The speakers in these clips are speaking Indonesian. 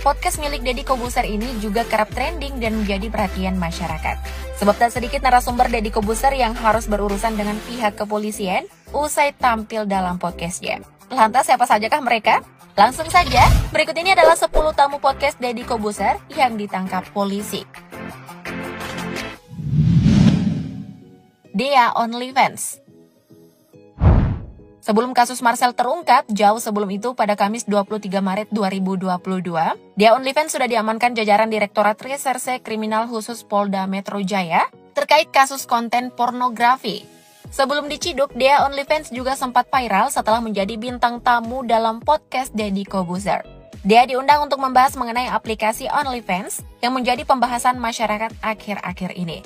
podcast milik Deddy Kobuser ini juga kerap trending dan menjadi perhatian masyarakat. Sebab tak sedikit narasumber Deddy Kobuser yang harus berurusan dengan pihak kepolisian usai tampil dalam podcastnya. Lantas siapa sajakah mereka? Langsung saja, berikut ini adalah 10 tamu podcast Deddy Kobuser yang ditangkap polisi. Dea OnlyFans. Sebelum kasus Marcel terungkap, jauh sebelum itu pada Kamis 23 Maret 2022, Dea OnlyFans sudah diamankan jajaran Direktorat Reserse Kriminal Khusus Polda Metro Jaya terkait kasus konten pornografi. Sebelum diciduk, Dea OnlyFans juga sempat viral setelah menjadi bintang tamu dalam podcast Deddy Kobuser. Dea diundang untuk membahas mengenai aplikasi OnlyFans yang menjadi pembahasan masyarakat akhir-akhir ini.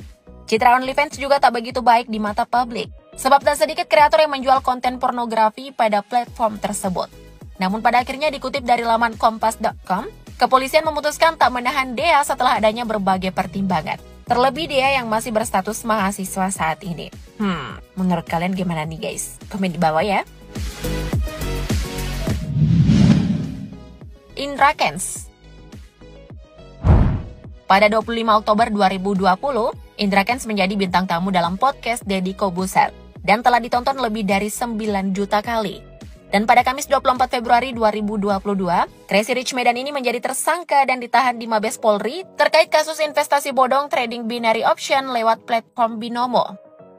Citra OnlyFans juga tak begitu baik di mata publik, sebab tak sedikit kreator yang menjual konten pornografi pada platform tersebut. Namun pada akhirnya dikutip dari laman kompas.com, kepolisian memutuskan tak menahan Dea setelah adanya berbagai pertimbangan. Terlebih Dea yang masih berstatus mahasiswa saat ini. Menurut kalian gimana nih guys? Komen di bawah ya. Indra Kents. Pada 25 Oktober 2020, Indra Kents menjadi bintang tamu dalam podcast Deddy Kobuser dan telah ditonton lebih dari 9 juta kali. Dan pada Kamis 24 Februari 2022, Crazy Rich Medan ini menjadi tersangka dan ditahan di Mabes Polri terkait kasus investasi bodong trading binary option lewat platform Binomo.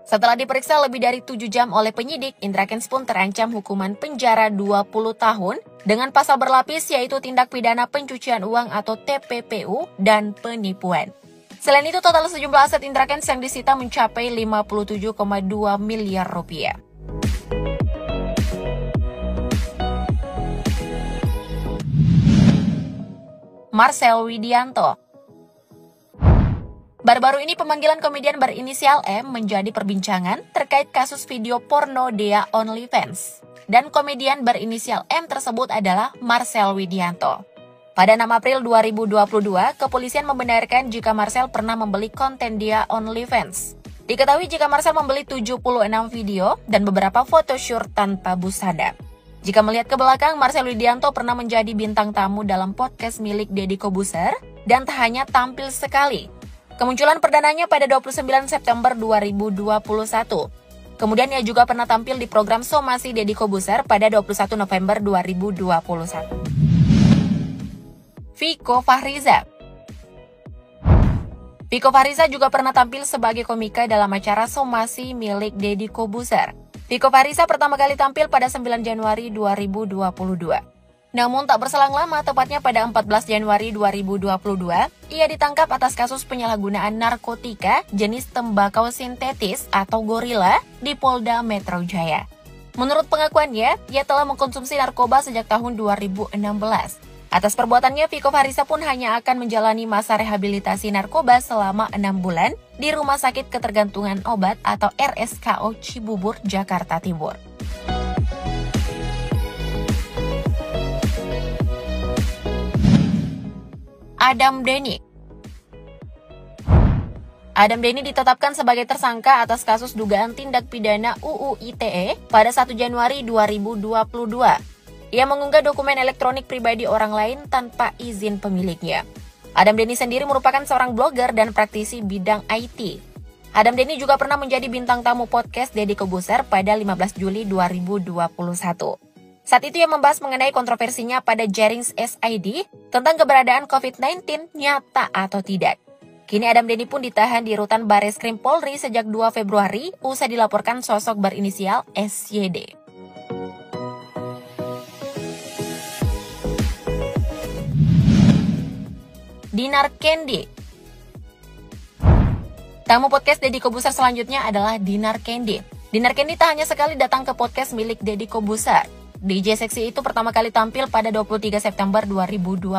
Setelah diperiksa lebih dari 7 jam oleh penyidik, Indra Kents pun terancam hukuman penjara 20 tahun dengan pasal berlapis yaitu tindak pidana pencucian uang atau TPPU dan penipuan. Selain itu, total sejumlah aset Indra Kents yang disita mencapai 57,2 miliar rupiah. Marcel Widianto. Baru-baru ini pemanggilan komedian berinisial M menjadi perbincangan terkait kasus video porno Dea OnlyFans. Dan komedian berinisial M tersebut adalah Marcel Widianto. Pada 6 April 2022, kepolisian membenarkan jika Marcel pernah membeli konten Dea OnlyFans. Diketahui jika Marcel membeli 76 video dan beberapa photoshoot tanpa busana. Jika melihat ke belakang, Marcel Widianto pernah menjadi bintang tamu dalam podcast milik Deddy Kobuser dan tak hanya tampil sekali. Kemunculan perdananya pada 29 September 2021. Kemudian ia juga pernah tampil di program Somasi Deddy Kobuser pada 21 November 2021. Viko Fahriza. Viko Fahriza juga pernah tampil sebagai komika dalam acara Somasi milik Deddy Kobuser. Viko Fahriza pertama kali tampil pada 9 Januari 2022. Namun tak berselang lama, tepatnya pada 14 Januari 2022, ia ditangkap atas kasus penyalahgunaan narkotika jenis tembakau sintetis atau gorila di Polda Metro Jaya. Menurut pengakuannya, ia telah mengkonsumsi narkoba sejak tahun 2016. Atas perbuatannya, Viko Fahriza pun hanya akan menjalani masa rehabilitasi narkoba selama 6 bulan di Rumah Sakit Ketergantungan Obat atau RSKO Cibubur, Jakarta Timur. Adam Denny. Adam Denny ditetapkan sebagai tersangka atas kasus dugaan tindak pidana UU ITE pada 1 Januari 2022. Ia mengunggah dokumen elektronik pribadi orang lain tanpa izin pemiliknya. Adam Denny sendiri merupakan seorang blogger dan praktisi bidang IT. Adam Denny juga pernah menjadi bintang tamu podcast Deddy Kobuser pada 15 Juli 2021. Saat itu ia membahas mengenai kontroversinya pada Jerings SID tentang keberadaan COVID-19 nyata atau tidak. Kini Adam Denny pun ditahan di rutan Bareskrim Polri sejak 2 Februari usai dilaporkan sosok berinisial SYD. Dinar Candy. Tamu podcast Deddy Kobuser selanjutnya adalah Dinar Candy. Dinar Candy tak hanya sekali datang ke podcast milik Deddy Kobuser. DJ Seksi itu pertama kali tampil pada 23 September 2020.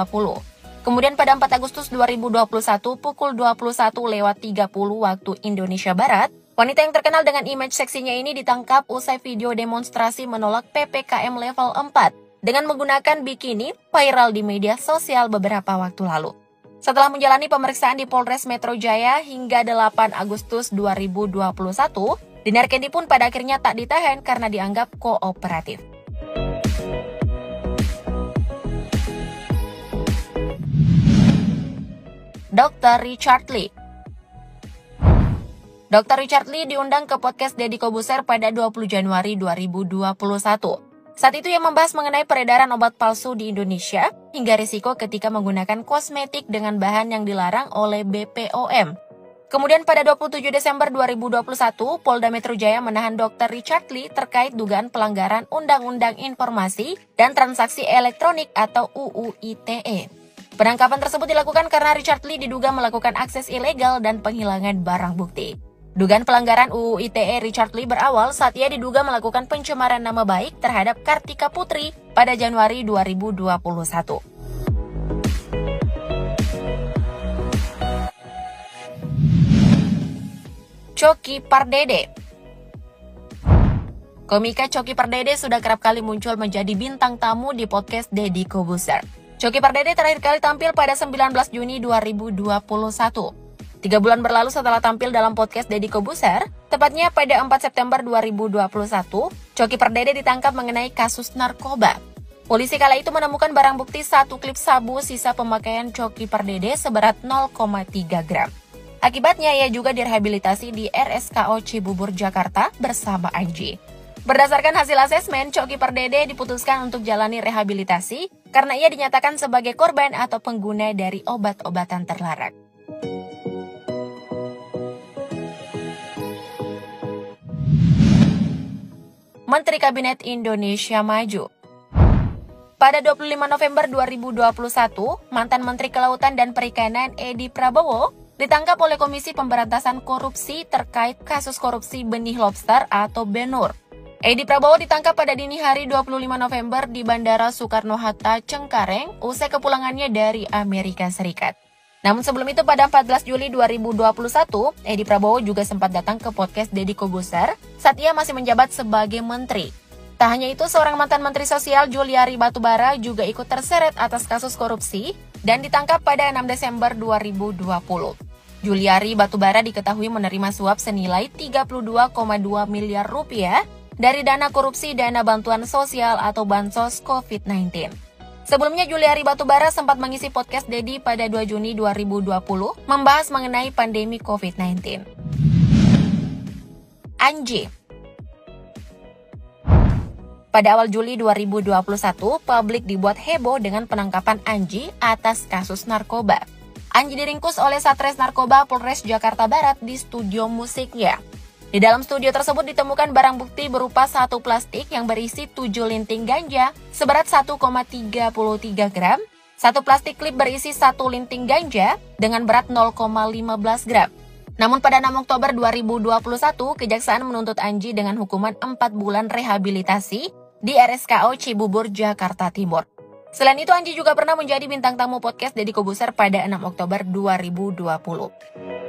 Kemudian pada 4 Agustus 2021 pukul 21.30 waktu Indonesia Barat, wanita yang terkenal dengan image seksinya ini ditangkap usai video demonstrasi menolak PPKM level 4 dengan menggunakan bikini viral di media sosial beberapa waktu lalu. Setelah menjalani pemeriksaan di Polres Metro Jaya hingga 8 Agustus 2021, Dinar Candy pun pada akhirnya tak ditahan karena dianggap kooperatif. Dr. Richard Lee. Dr. Richard Lee diundang ke podcast Deddy Kobuser pada 20 Januari 2021. Saat itu ia membahas mengenai peredaran obat palsu di Indonesia hingga risiko ketika menggunakan kosmetik dengan bahan yang dilarang oleh BPOM. Kemudian pada 27 Desember 2021, Polda Metro Jaya menahan Dr. Richard Lee terkait dugaan pelanggaran Undang-Undang Informasi dan Transaksi Elektronik atau UU ITE. Penangkapan tersebut dilakukan karena Richard Lee diduga melakukan akses ilegal dan penghilangan barang bukti. Dugaan pelanggaran UU ITE Richard Lee berawal saat ia diduga melakukan pencemaran nama baik terhadap Kartika Putri pada Januari 2021. Coki Pardede. Komika Coki Pardede sudah kerap kali muncul menjadi bintang tamu di podcast Deddy Kobuser. Coki Pardede terakhir kali tampil pada 19 Juni 2021. 3 bulan berlalu setelah tampil dalam podcast Deddy Kobuser, tepatnya pada 4 September 2021, Coki Pardede ditangkap mengenai kasus narkoba. Polisi kala itu menemukan barang bukti 1 klip sabu sisa pemakaian Coki Pardede seberat 0,3 gram. Akibatnya ia juga direhabilitasi di RSKO Cibubur, Jakarta bersama Anji. Berdasarkan hasil asesmen, Coki Pardede diputuskan untuk jalani rehabilitasi karena ia dinyatakan sebagai korban atau pengguna dari obat-obatan terlarang. Menteri Kabinet Indonesia Maju. Pada 25 November 2021, mantan Menteri Kelautan dan Perikanan Edi Prabowo ditangkap oleh Komisi Pemberantasan Korupsi terkait kasus korupsi benih lobster atau Benur. Edi Prabowo ditangkap pada dini hari 25 November di Bandara Soekarno-Hatta, Cengkareng, usai kepulangannya dari Amerika Serikat. Namun sebelum itu pada 14 Juli 2021, Edi Prabowo juga sempat datang ke podcast Deddy Kobuser saat ia masih menjabat sebagai menteri. Tak hanya itu, seorang mantan Menteri Sosial Juliari Batubara juga ikut terseret atas kasus korupsi dan ditangkap pada 6 Desember 2020. Juliari Batubara diketahui menerima suap senilai 32,2 miliar rupiah dari dana korupsi dana bantuan sosial atau bansos COVID-19. Sebelumnya Juliari Batubara sempat mengisi podcast Deddy pada 2 Juni 2020 membahas mengenai pandemi COVID-19. Anji. Pada awal Juli 2021, publik dibuat heboh dengan penangkapan Anji atas kasus narkoba. Anji diringkus oleh Satres Narkoba Polres Jakarta Barat di studio musiknya. Di dalam studio tersebut ditemukan barang bukti berupa 1 plastik yang berisi 7 linting ganja seberat 1,33 gram, 1 plastik klip berisi 1 linting ganja dengan berat 0,15 gram. Namun pada 6 Oktober 2021, Kejaksaan menuntut Anji dengan hukuman 4 bulan rehabilitasi di RSKO Cibubur, Jakarta Timur. Selain itu, Anji juga pernah menjadi bintang tamu podcast Deddy Kobuser pada 6 Oktober 2020.